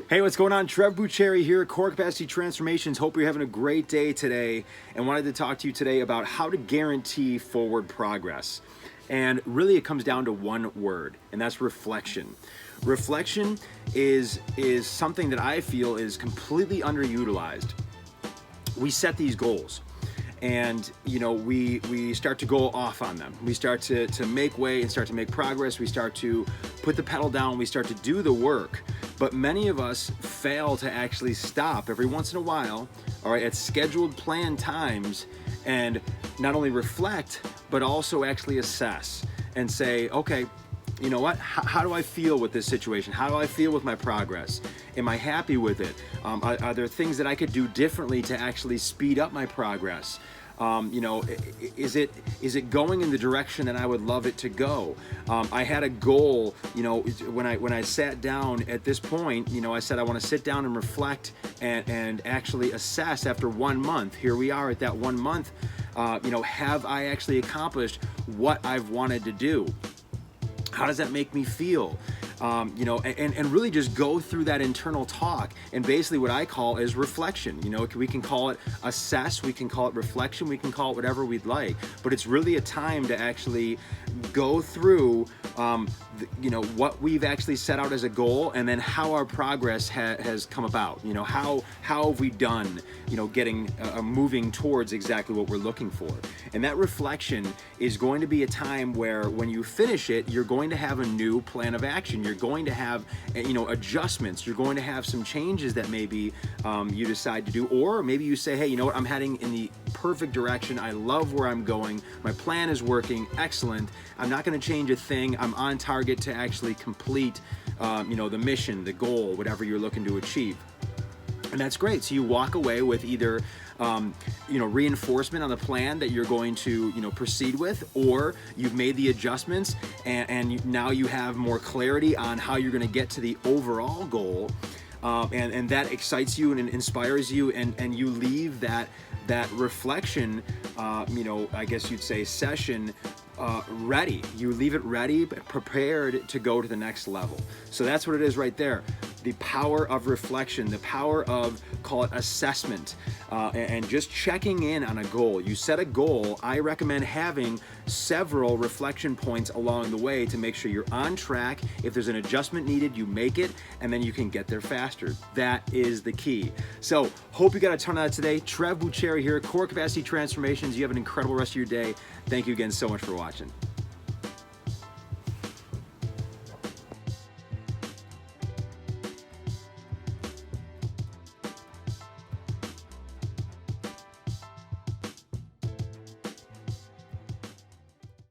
Hey, what's going on? Trev Bucheri here at Core Capacity Transformations. Hope you're having a great day today, and wanted to talk to you today about how to guarantee forward progress. And really it comes down to one word, and that's reflection. Reflection is something that I feel is completely underutilized. We set these goals, and we start to go off on them. We start to make way and start to make progress. We start to put the pedal down. We start to do the work. But many of us fail to actually stop every once in a while, all right, at scheduled planned times, and not only reflect, but also actually assess and say, okay, you know what, how do I feel with this situation? How do I feel with my progress? Am I happy with it? Are there things that I could do differently to actually speed up my progress? Is it going in the direction that I would love it to go? I had a goal, when I sat down at this point, I said I want to sit down and reflect and actually assess after 1 month. Here we are at that 1 month. Have I actually accomplished what I've wanted to do? How does that make me feel? And really just go through that internal talk, and basically what I call is reflection. We can call it assess, we can call it reflection, we can call it whatever we'd like, but it's really a time to actually go through what we've actually set out as a goal, and then how our progress has come about. How have we done, getting moving towards exactly what we're looking for. And that reflection is going to be a time where when you finish it, you're going to have a new plan of action. You're going to have adjustments. You're going to have some changes that maybe you decide to do, or maybe you say, hey, I'm heading in the perfect direction. I love where I'm going. My plan is working. Excellent. I'm not going to change a thing. I'm on target to actually complete the mission, the goal, whatever you're looking to achieve. And that's great. So you walk away with either reinforcement on the plan that you're going to proceed with, or you've made the adjustments and now you have more clarity on how you're going to get to the overall goal, and that excites you and inspires you, and you leave that reflection, I guess you'd say session, ready. You leave it ready, prepared to go to the next level. So that's what it is right there. The power of reflection, the power of, call it assessment, and just checking in on a goal. You set a goal. I recommend having several reflection points along the way to make sure you're on track. If there's an adjustment needed, you make it, and then you can get there faster. That is the key. So hope you got a ton of that today. Trev Bucheri here, Core Capacity Transformations. You have an incredible rest of your day. Thank you again so much for watching.